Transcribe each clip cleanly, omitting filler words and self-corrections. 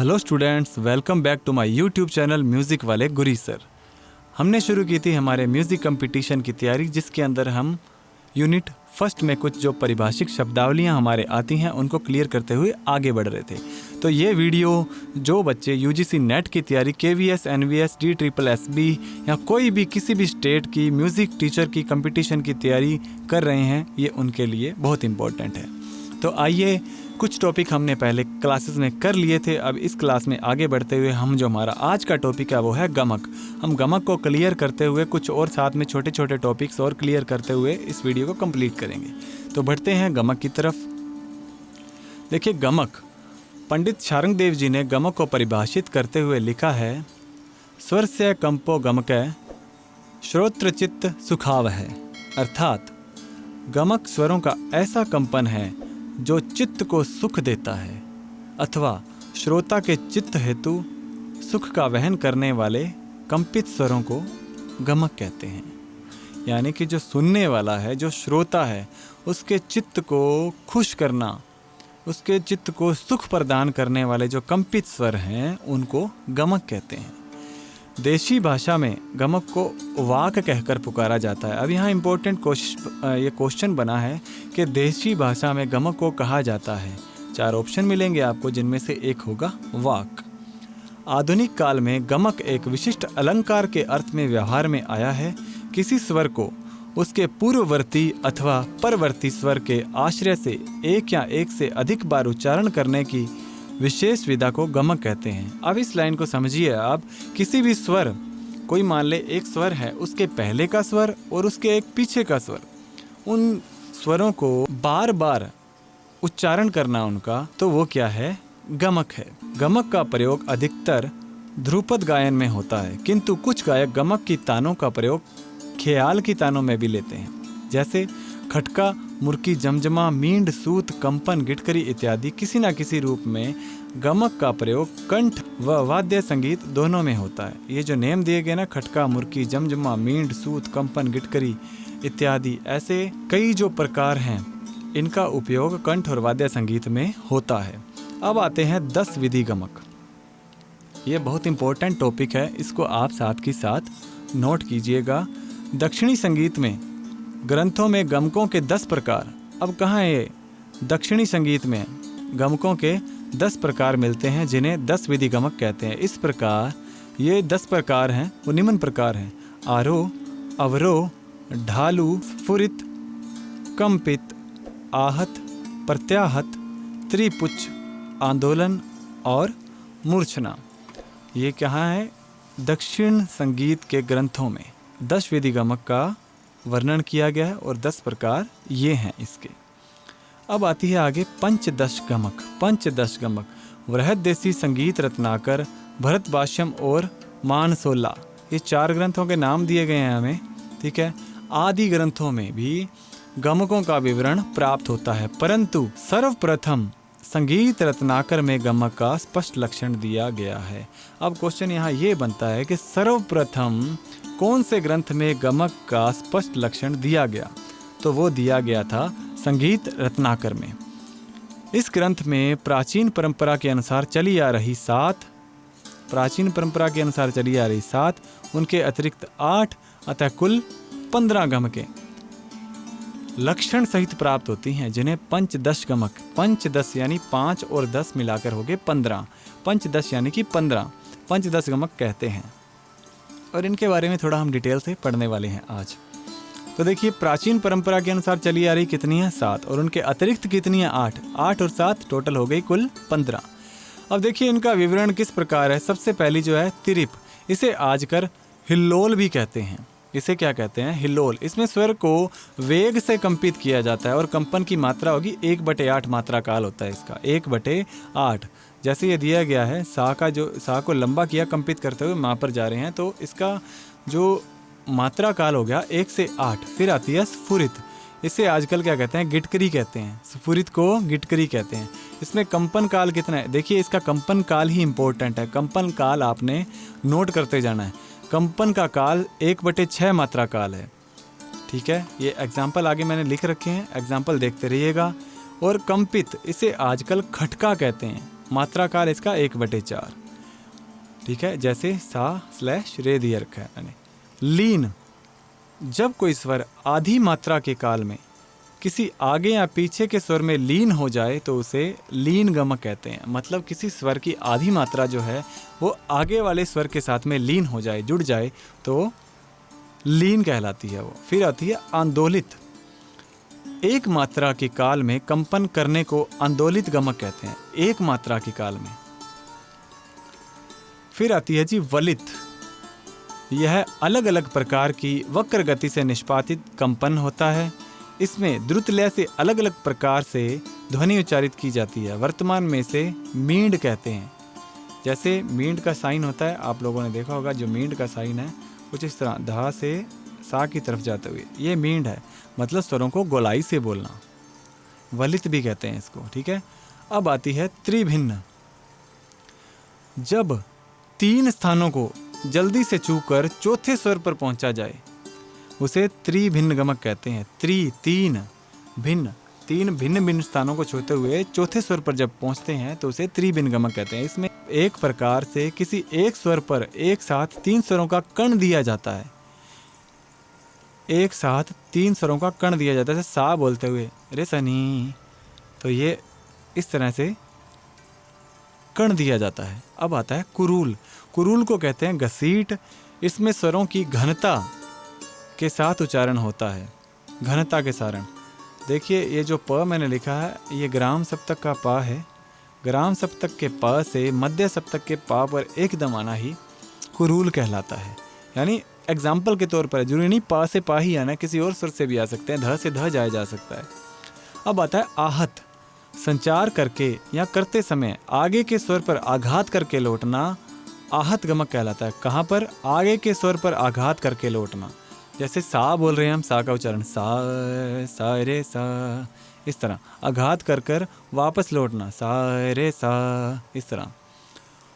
Hello students, welcome back to my YouTube channel music वाले Guri sir. हमने शुरू की थी हमारे म्यूज़िक कंपटीशन की तैयारी, जिसके अंदर हम यूनिट फर्स्ट में कुछ जो परिभाषिक शब्दावलियां हमारे आती हैं उनको क्लियर करते हुए आगे बढ़ रहे थे। तो ये वीडियो जो बच्चे यूजीसी नेट की तैयारी, केवीएस, एनवीएस, DSSB या कोई भी किसी भी स्टेट की म्यूज़िक टीचर की कंपटीशन की तैयारी कर रहे हैं, ये उनके लिए बहुत इम्पोर्टेंट है। तो आइए, कुछ टॉपिक हमने पहले क्लासेस में कर लिए थे। अब इस क्लास में आगे बढ़ते हुए हम जो हमारा आज का टॉपिक है वो है गमक। हम गमक को क्लियर करते हुए कुछ और साथ में छोटे छोटे टॉपिक्स और क्लियर करते हुए इस वीडियो को कंप्लीट करेंगे। तो बढ़ते हैं गमक की तरफ। देखिए, गमक, पंडित शारंगदेव जी ने गमक को परिभाषित करते हुए लिखा है, स्वरस्य कंपो गमकः श्रोत्र चित्त सुखावह। अर्थात गमक स्वरों का ऐसा कंपन है जो चित्त को सुख देता है अथवा श्रोता के चित्त हेतु सुख का वहन करने वाले कंपित स्वरों को गमक कहते हैं। यानी कि जो सुनने वाला है, जो श्रोता है, उसके चित्त को खुश करना, उसके चित्त को सुख प्रदान करने वाले जो कंपित स्वर हैं उनको गमक कहते हैं। देशी भाषा में गमक को वाक कहकर पुकारा जाता है। अब यहाँ इम्पोर्टेंट ये क्वेश्चन बना है कि देशी भाषा में गमक को कहा जाता है। 4 ऑप्शन मिलेंगे आपको, जिनमें से एक होगा वाक। आधुनिक काल में गमक एक विशिष्ट अलंकार के अर्थ में व्यवहार में आया है। किसी स्वर को उसके पूर्ववर्ती अथवा परवर्ती स्वर के आश्रय से एक या एक से अधिक बार उच्चारण करने की विशेष विधा को गमक कहते हैं। अब इस लाइन को समझिए आप। किसी भी स्वर, कोई मान ले एक स्वर है, उसके पहले का स्वर और उसके एक पीछे का स्वर, उन स्वरों को बार बार उच्चारण करना उनका, तो वो क्या है? गमक है। गमक का प्रयोग अधिकतर ध्रुपद गायन में होता है, किंतु कुछ गायक गमक की तानों का प्रयोग ख्याल की तानों में भी लेते हैं। जैसे खटका, मुर्की, जमजमा, मींड, सूत, कंपन, गिटकरी इत्यादि किसी न किसी रूप में गमक का प्रयोग कंठ व वाद्य संगीत दोनों में होता है। ये जो नेम दिए गए ना, खटका, मुर्की, जमजमा, मींड, सूत, कंपन, गिटकरी इत्यादि, ऐसे कई जो प्रकार हैं, इनका उपयोग कंठ और वाद्य संगीत में होता है। अब आते हैं 10 विधि गमक। ये बहुत इंपॉर्टेंट टॉपिक है, इसको आप साथ के साथ नोट कीजिएगा। दक्षिणी संगीत में ग्रंथों में गमकों के 10 प्रकार। अब कहाँ है ये? दक्षिणी संगीत में गमकों के 10 प्रकार मिलते हैं, जिन्हें 10 विधि गमक कहते हैं। इस प्रकार ये 10 प्रकार हैं, वो निम्न प्रकार हैं: आरोह, अवरोह, ढालू, स्फुरित, कंपित, आहत, प्रत्याहत, त्रिपुच्छ, आंदोलन और मूर्छना। ये कहाँ है? दक्षिण संगीत के ग्रंथों में 10 विधि गमक का वर्णन किया गया है और 10 प्रकार ये हैं इसके। अब आती है आगे पंचदश गमक। पंचदश गमक बृहद्देशी संगीत रत्नाकर, भरतभाष्यम और मानसोला, ये 4 ग्रंथों के नाम दिए गए हैं हमें, ठीक है। आदि ग्रंथों में भी गमकों का विवरण प्राप्त होता है, परंतु सर्वप्रथम संगीत रत्नाकर में गमक का स्पष्ट लक्षण दिया गया है। अब क्वेश्चन यहाँ ये बनता है कि सर्वप्रथम कौन से ग्रंथ में गमक का स्पष्ट लक्षण दिया गया? तो वो दिया गया था संगीत रत्नाकर में। इस ग्रंथ में प्राचीन परंपरा के अनुसार चली आ रही 7, उनके अतिरिक्त 8, अतः कुल 15 गमकें लक्षण सहित प्राप्त होती हैं, जिन्हें पंचदश गमक, पंचदश यानी 5 और 10 मिलाकर हो गए 15, पंचदश यानी कि 15 पंचदश गमक कहते हैं। और इनके बारे में थोड़ा हम डिटेल से पढ़ने वाले हैं आज। तो देखिए, प्राचीन परंपरा के अनुसार चली आ रही कितनी है? 7, और उनके अतिरिक्त कितनी है? 8। 8 और 7 टोटल हो गई कुल 15। अब देखिए इनका विवरण किस प्रकार है। सबसे पहली जो है तिरिप, इसे आजकल हिल्लोल भी कहते हैं। इसे क्या कहते हैं? हिल्लोल। इसमें स्वर को वेग से कंपित किया जाता है और कंपन की मात्रा होगी 1/8 मात्रा काल होता है इसका, 1/8। जैसे ये दिया गया है, सा को लंबा किया कंपित करते हुए वहाँ पर जा रहे हैं, तो इसका जो मात्रा काल हो गया 1 से 8। फिर आती है स्फुरित, इसे आजकल क्या कहते हैं? गिटकरी कहते हैं। स्फुरित को गिटकरी कहते हैं। इसमें कंपन काल कितना है? देखिए, इसका कंपन काल ही इम्पोर्टेंट है। कंपन काल आपने नोट करते जाना है। कंपन का काल 1/6 मात्रा काल है, ठीक है। ये एग्जाम्पल आगे मैंने लिख रखे हैं, एग्जाम्पल देखते रहिएगा। और कंपित, इसे आजकल खटका कहते हैं। मात्रा काल इसका 1/4। ठीक है, जैसे सा/रे दिया रखा है मैंने। लीन, जब कोई स्वर आधी मात्रा के काल में किसी आगे या पीछे के स्वर में लीन हो जाए तो उसे लीन गमक कहते हैं। मतलब किसी स्वर की आधी मात्रा जो है वो आगे वाले स्वर के साथ में लीन हो जाए, जुड़ जाए, तो लीन कहलाती है वो। फिर आती है आंदोलित, एक मात्रा के काल में कंपन करने को आंदोलित गमक कहते हैं, एक मात्रा के काल में। फिर आती है जी वलित, यह अलग अलग प्रकार की वक्र गति से निष्पादित कंपन होता है। इसमें द्रुत लय से अलग अलग प्रकार से ध्वनि उच्चारित की जाती है। वर्तमान में इसे मींड कहते हैं। जैसे मींड का साइन होता है, आप लोगों ने देखा होगा, जो मींड का साइन है कुछ इस तरह धा से सा की तरफ जाते हुए, ये मींड है, मतलब स्वरों को गोलाई से बोलना। वलित भी कहते हैं इसको। ठीक है, अब आती है त्रिभिन्न, जब 3 स्थानों को जल्दी से छूकर चौथे स्वर पर पहुंचा जाए उसे त्रिभिन्न गमक कहते हैं। तीन भिन्न, 3 भिन्न भिन्न स्थानों को छूते हुए चौथे स्वर पर जब पहुंचते हैं तो उसे त्रिभिन्न गमक कहते हैं। इसमें एक प्रकार से किसी एक स्वर पर एक साथ 3 स्वरों का कण दिया जाता है। एक साथ 3 स्वरों का कण दिया जाता है, जैसे सा बोलते हुए रे सनी, तो ये इस तरह से कण दिया जाता है। अब आता है कुरूल, कुरूल को कहते हैं घसीट। इसमें स्वरों की घनता के साथ उच्चारण होता है, घनता के सारण। देखिए ये जो प मैंने लिखा है ये ग्राम सप्तक का प है। ग्राम सप्तक के प से मध्य सप्तक के पा पर एकदम आना ही कुरूल कहलाता है। यानी एग्जाम्पल के तौर पर, जरूरी नहीं पा से पा ही आना, किसी और स्वर से भी आ सकते हैं, ध से ध जाया जा सकता है। अब आता है आहत, संचार करके या करते समय आगे के स्वर पर आघात करके लौटना आहत गमक कहलाता है। कहाँ पर? आगे के स्वर पर आघात करके लौटना। जैसे सा बोल रहे हैं हम, सा का उच्चारण सा रे सा, इस तरह आघात कर कर वापस लौटना सा रे सा, इस तरह।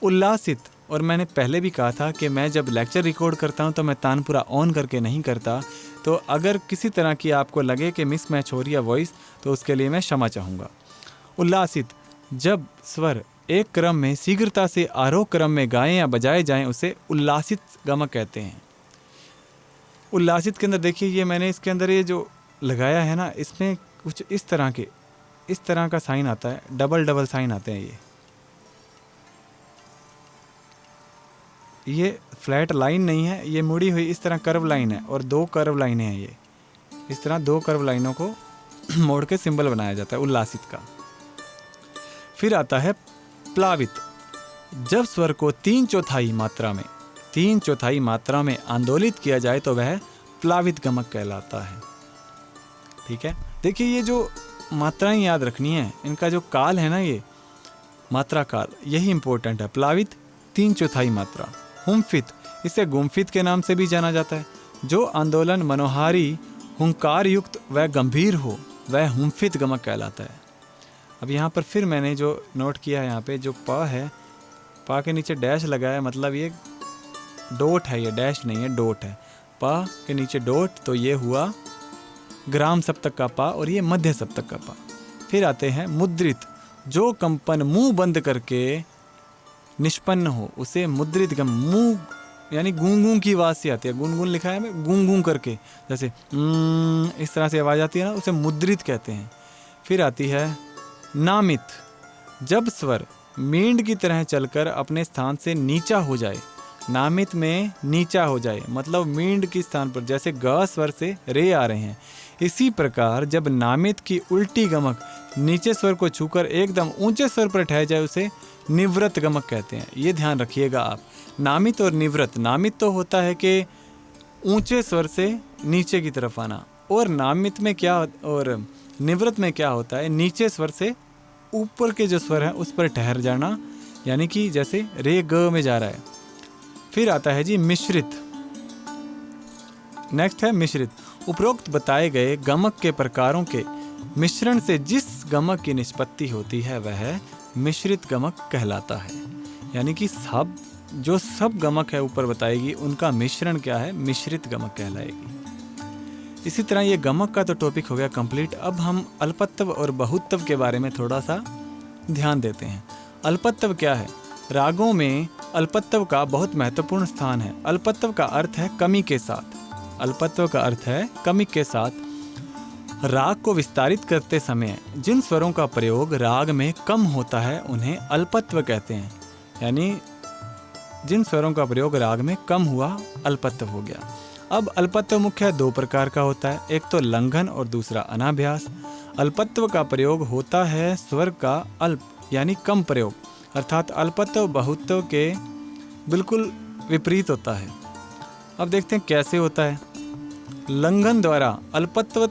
उल्लासित, और मैंने पहले भी कहा था कि मैं जब लेक्चर रिकॉर्ड करता हूं तो मैं तानपुरा ऑन करके नहीं करता, तो अगर किसी तरह की आपको लगे कि मिस मैच हो रही है वॉइस तो उसके लिए मैं क्षमा चाहूँगा। उल्लासित, जब स्वर एक क्रम में शीघ्रता से आरोह क्रम में गाएं या बजाए जाएं उसे उल्लासित गमक कहते हैं। उल्लासित के अंदर देखिए ये मैंने इसके अंदर ये जो लगाया है ना, इसमें कुछ इस तरह का साइन आता है, डबल साइन आते हैं। ये फ्लैट लाइन नहीं है, ये मुड़ी हुई इस तरह कर्व लाइन है, और 2 कर्व लाइनें हैं। ये इस तरह 2 कर्व लाइनों को मोड़ के सिंबल बनाया जाता है उल्लासित का। फिर आता है प्लावित, जब स्वर को 3/4 मात्रा में आंदोलित किया जाए तो वह प्लावित गमक कहलाता है। ठीक है, देखिए ये जो मात्राएं याद रखनी है, इनका जो काल है ना, ये मात्रा काल, यही इंपॉर्टेंट है। प्लावित 3/4 मात्रा। हुमफित, इसे गुम्फित के नाम से भी जाना जाता है। जो आंदोलन मनोहारी, हुंकार युक्त व गंभीर हो वह हुमफित गमक कहलाता है। अब यहाँ पर फिर मैंने जो नोट किया है, यहाँ पे जो पा है, पा के नीचे डैश लगाया, मतलब ये डॉट है, ये डैश नहीं है, डॉट है। पा के नीचे डॉट, तो ये हुआ ग्राम सप्तक का पा और ये मध्य सप्तक का पा। फिर आते हैं मुद्रित, जो कंपन मुंह बंद करके निष्पन्न हो उसे मुद्रित गम, मुंह यानी गूंगूं की आवाज़ से आती है। गुनगुन लिखा है मैं, गूंगूं करके, जैसे इस तरह से आवाज़ आती है ना, उसे मुद्रित कहते हैं। फिर आती है नामित, जब स्वर मींड की तरह चलकर अपने स्थान से नीचा हो जाए। नामित में नीचा हो जाए मतलब मींड के स्थान पर, जैसे ग स्वर से रे आ रहे हैं, इसी प्रकार जब नामित की उल्टी गमक नीचे स्वर को छूकर एकदम ऊंचे स्वर पर ठहर जाए उसे निवृत्त गमक कहते हैं। ये ध्यान रखिएगा आप, नामित और निवृत्त। नामित तो होता है कि ऊंचे स्वर से नीचे की तरफ आना, और नामित में क्या, और निवृत्त में क्या होता है, नीचे स्वर से ऊपर के जो स्वर है उस पर ठहर जाना, यानी कि जैसे रे ग में जा रहा है। फिर आता है जी मिश्रित। नेक्स्ट है मिश्रित, उपरोक्त बताए गए गमक के प्रकारों के मिश्रण से जिस गमक की निष्पत्ति होती है वह मिश्रित गमक कहलाता है। यानी कि सब गमक है ऊपर बताएगी, उनका मिश्रण क्या है, मिश्रित गमक कहलाएगी। इसी तरह ये गमक का तो टॉपिक हो गया कंप्लीट। अब हम अल्पत्व और बहुत्व के बारे में थोड़ा सा ध्यान देते हैं। अल्पत्व क्या है? रागों में अल्पत्व का बहुत महत्वपूर्ण स्थान है। अल्पत्व का अर्थ है कमी के साथ। अल्पत्व का अर्थ है कमी के साथ। राग को विस्तारित करते समय जिन स्वरों का प्रयोग राग में कम होता है उन्हें अल्पत्व कहते हैं। यानी जिन स्वरों का प्रयोग राग में कम हुआ, अल्पत्व हो गया। अब अल्पत्व मुख्य दो प्रकार का होता है, एक तो लंघन और दूसरा अनाभ्यास। अल्पत्व का प्रयोग होता है स्वर का अल्प यानी कम प्रयोग, अर्थात अल्पत्व बहुत्व के बिल्कुल विपरीत होता है। अब देखते हैं कैसे होता है। लंघन द्वारा अल्पत्व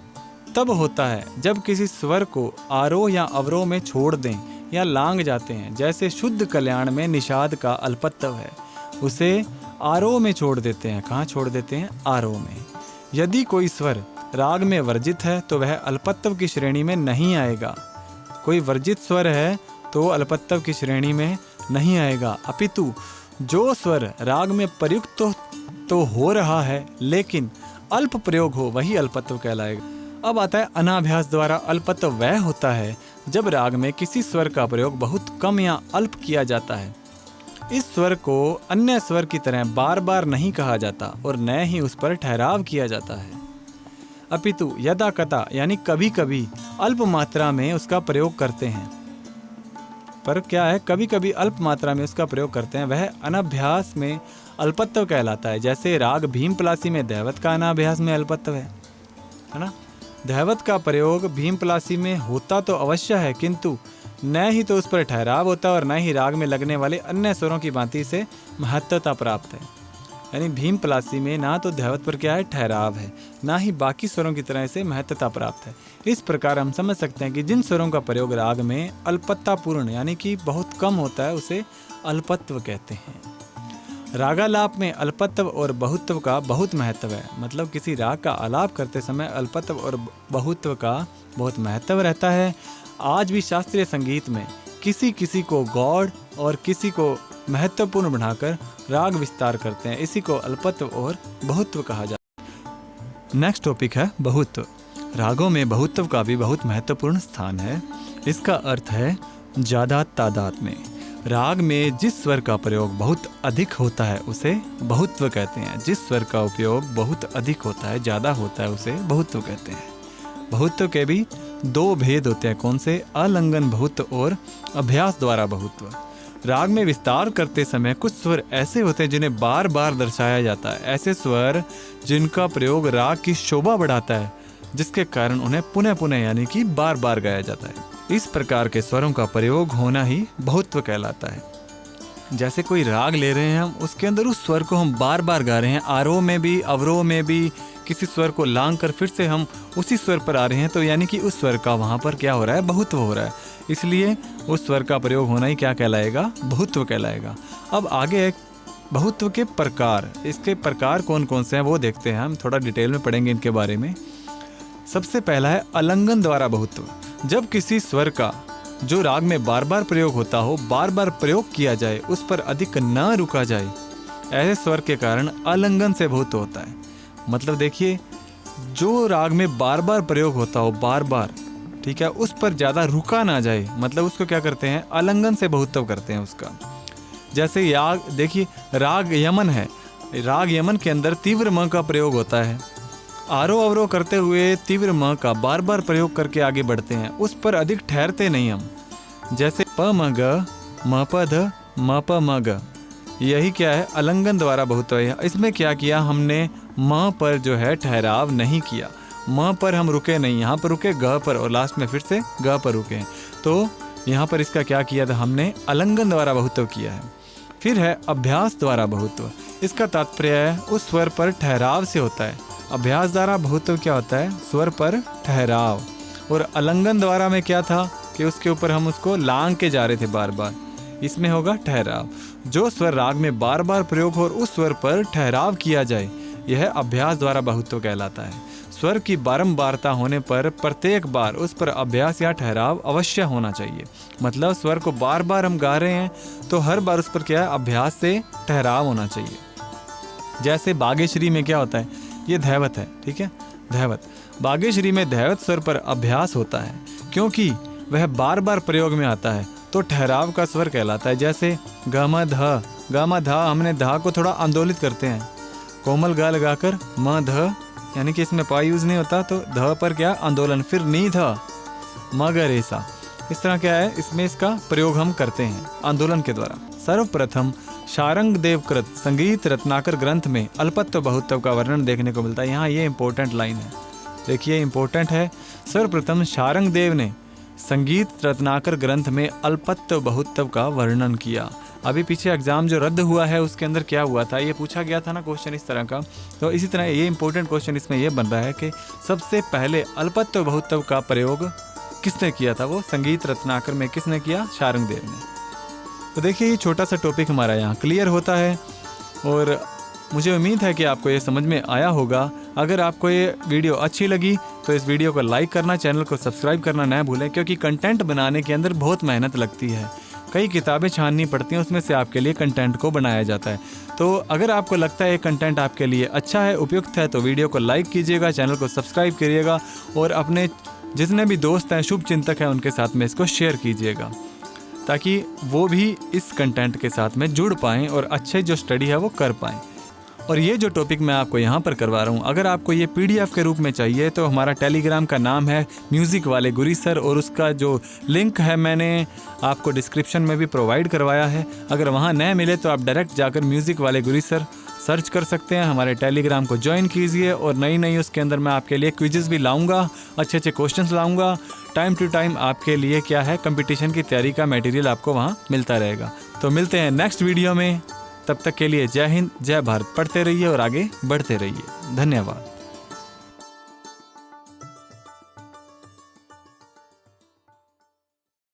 तब होता है जब किसी स्वर को आरोह या अवरोह में छोड़ दें या लांग जाते हैं। जैसे शुद्ध कल्याण में निषाद का अल्पत्व है, उसे आरोह में छोड़ देते हैं। कहाँ छोड़ देते हैं? आरोह में। यदि कोई स्वर राग में वर्जित है तो वह अल्पत्व की श्रेणी में नहीं आएगा। कोई वर्जित स्वर है तो अल्पत्व की श्रेणी में नहीं आएगा, अपितु जो स्वर राग में प्रयुक्त तो हो रहा है लेकिन अल्प प्रयोग हो वही अल्पत्व कहलाएगा। अब आता है अनाभ्यास द्वारा अल्पत्व वह होता है जब राग में किसी स्वर का प्रयोग बहुत कम या अल्प किया जाता है। इस स्वर को अन्य स्वर की तरह बार बार नहीं कहा जाता और न ही उस पर ठहराव किया जाता है, अपितु यदा कदा यानी कभी कभी अल्प मात्रा में उसका प्रयोग करते हैं। पर क्या है, कभी कभी अल्प मात्रा में उसका प्रयोग करते हैं, वह अनाभ्यास में अल्पत्व कहलाता है। जैसे राग भीमपलासी में दैवत का अनाभ्यास में अल्पत्व है ना। दैवत का प्रयोग भीमपलासी में होता तो अवश्य है, किंतु न ही तो उस पर ठहराव होता और न ही राग में लगने वाले अन्य स्वरों की भांति से महत्वता प्राप्त है। यानी भीमपलासी में ना तो दैवत पर क्या है ठहराव है, ना ही बाकी स्वरों की तरह से महत्वता प्राप्त है। इस प्रकार हम समझ सकते हैं कि जिन स्वरों का प्रयोग राग में अल्पत्तापूर्ण यानी कि बहुत कम होता है उसे अल्पत्व कहते हैं। रागालाप में अल्पत्व और बहुत्व का बहुत महत्व है। मतलब किसी राग का आलाप करते समय अल्पत्व और बहुत्व का बहुत महत्व रहता है। आज भी शास्त्रीय संगीत में किसी किसी को गौड़ और किसी को महत्वपूर्ण बनाकर राग विस्तार करते हैं। इसी को अल्पत्व और बहुत्व कहा जाता है। नेक्स्ट टॉपिक है बहुत्व। रागों में बहुत्व का भी बहुत महत्वपूर्ण स्थान है। इसका अर्थ है ज़्यादा तादाद में। राग में जिस स्वर का प्रयोग बहुत अधिक होता है उसे बहुत्व कहते हैं। जिस स्वर का उपयोग बहुत अधिक होता है, ज़्यादा होता है, उसे बहुत्व कहते हैं। बहुत्व के भी दो भेद होते हैं। कौन से? अलंघन बहुत्व और अभ्यास द्वारा बहुत्व। राग में विस्तार करते समय कुछ स्वर ऐसे होते हैं जिन्हें बार बार दर्शाया जाता है। ऐसे स्वर जिनका प्रयोग राग की शोभा बढ़ाता है, जिसके कारण उन्हें पुनः पुनः यानी कि बार बार गाया जाता है। इस प्रकार के स्वरों का प्रयोग होना ही बहुत्व कहलाता है। जैसे कोई राग ले रहे हैं हम, उसके अंदर उस स्वर को हम बार बार गा रहे हैं, आरोह में भी अवरोह में भी किसी स्वर को लांग कर फिर से हम उसी स्वर पर आ रहे हैं, तो यानी कि उस स्वर का वहाँ पर क्या हो रहा है? बहुत्व हो रहा है। इसलिए उस स्वर का प्रयोग होना ही क्या कहलाएगा? बहुत्व कहलाएगा। अब आगे बहुत्व के प्रकार, इसके प्रकार कौन कौन से हैं वो देखते हैं। हम थोड़ा डिटेल में पढ़ेंगे इनके बारे में। सबसे पहला है अलंघन द्वारा बहुत्व। जब किसी स्वर का जो राग में बार बार प्रयोग होता हो, बार बार प्रयोग किया जाए, उस पर अधिक न रुका जाए, ऐसे स्वर के कारण अलंघन से बहुत्व होता है। मतलब देखिए, जो राग में बार बार प्रयोग होता हो, बार बार, ठीक है, उस पर ज़्यादा रुका ना जाए, मतलब उसको क्या करते हैं? अलंघन से बहुत्व करते हैं उसका। जैसे याग देखिए, राग यमन है, राग यमन के अंदर तीव्र म का प्रयोग होता है। आरोह अवरोह करते हुए तीव्र म का बार बार प्रयोग करके आगे बढ़ते हैं, उस पर अधिक ठहरते नहीं हम। जैसे प म ग, म प ध, म प म ग, यही क्या है? अलंघन द्वारा बहुत्व है। इसमें क्या किया हमने? म पर जो है ठहराव नहीं किया, म पर हम रुके नहीं, यहाँ पर रुके ग पर और लास्ट में फिर से ग पर रुके। तो यहाँ पर इसका क्या किया था हमने? अलंघन द्वारा बहुत्व किया है। फिर है अभ्यास द्वारा बहुत्व। इसका तात्पर्य है उस स्वर पर ठहराव से होता है। अभ्यास द्वारा बहुत्व क्या होता है? स्वर पर ठहराव। और अलंघन द्वारा में क्या था कि उसके ऊपर हम उसको लांग के जा रहे थे बार बार, इसमें होगा ठहराव। जो स्वर राग में बार बार प्रयोग हो और उस स्वर पर ठहराव किया जाए, यह अभ्यास द्वारा बहुत्व कहलाता है। स्वर की बारंबारता होने पर प्रत्येक बार उस पर अभ्यास या ठहराव अवश्य होना चाहिए। मतलब स्वर को बार बार हम गा रहे हैं तो हर बार उस पर क्या है? अभ्यास से ठहराव होना चाहिए। जैसे बागेश्वरी में क्या होता है? ये दैवत है, ठीक है, दैवत। बागेश्वरी में दैवत स्वर पर अभ्यास होता है क्योंकि वह बार बार प्रयोग में आता है। तो ठहराव का स्वर कहलाता है। जैसे ग म ध हमने धा को थोड़ा आंदोलित करते हैं, कोमल गा लगाकर म ध, यानी कि इसमें पा यूज नहीं होता, तो ध पर क्या आंदोलन, फिर नी ध म ग रे सा, इस तरह क्या है इसमें इसका प्रयोग हम करते हैं आंदोलन के द्वारा। सर्वप्रथम शारंग देवकृत संगीत रत्नाकर ग्रंथ में अल्पत्व बहुत्व का वर्णन देखने को मिलता है। यहाँ ये इंपॉर्टेंट लाइन है, देखिए इंपॉर्टेंट है। सर्वप्रथम शारंग देव ने संगीत रत्नाकर ग्रंथ में अल्पत्व बहुत्व का वर्णन किया। अभी पीछे एग्जाम जो रद्द हुआ है उसके अंदर क्या हुआ था, ये पूछा गया था ना क्वेश्चन इस तरह का, तो इसी तरह ये इंपॉर्टेंट क्वेश्चन इसमें ये बन रहा है कि सबसे पहले अल्पत्व बहुत्व का प्रयोग किसने किया था, वो संगीत रत्नाकर में किसने किया, शारंग देव ने। तो देखिए ये छोटा सा टॉपिक हमारा यहाँ क्लियर होता है और मुझे उम्मीद है कि आपको ये समझ में आया होगा। अगर आपको ये वीडियो अच्छी लगी तो इस वीडियो को लाइक करना, चैनल को सब्सक्राइब करना ना भूलें, क्योंकि कंटेंट बनाने के अंदर बहुत मेहनत लगती है, कई किताबें छाननी पड़ती हैं, उसमें से आपके लिए कंटेंट को बनाया जाता है। तो अगर आपको लगता है ये कंटेंट आपके लिए अच्छा है, उपयुक्त है, तो वीडियो को लाइक कीजिएगा, चैनल को सब्सक्राइब करिएगा और अपने जितने भी दोस्त हैं, शुभ चिंतक हैं, उनके साथ में इसको शेयर कीजिएगा ताकि वो भी इस कंटेंट के साथ में जुड़ पाएँ और अच्छे जो स्टडी है वो कर पाएँ। और ये जो टॉपिक मैं आपको यहाँ पर करवा रहा हूँ, अगर आपको ये PDF के रूप में चाहिए तो हमारा टेलीग्राम का नाम है म्यूज़िक वाले गुरी सर, और उसका जो लिंक है मैंने आपको डिस्क्रिप्शन में भी प्रोवाइड करवाया है। अगर वहाँ न मिले तो आप डायरेक्ट जाकर म्यूज़िक वाले गुरी सर सर्च कर सकते हैं, हमारे टेलीग्राम को ज्वाइन कीजिए। और नई उसके अंदर मैं आपके लिए क्विज़ भी लाऊंगा, अच्छे क्वेश्चंस लाऊंगा, टाइम टू टाइम आपके लिए क्या है कंपटीशन की तैयारी का मटेरियल आपको वहाँ मिलता रहेगा। तो मिलते हैं नेक्स्ट वीडियो में, तब तक के लिए जय हिंद, जय भारत। पढ़ते रहिए और आगे बढ़ते रहिए। धन्यवाद।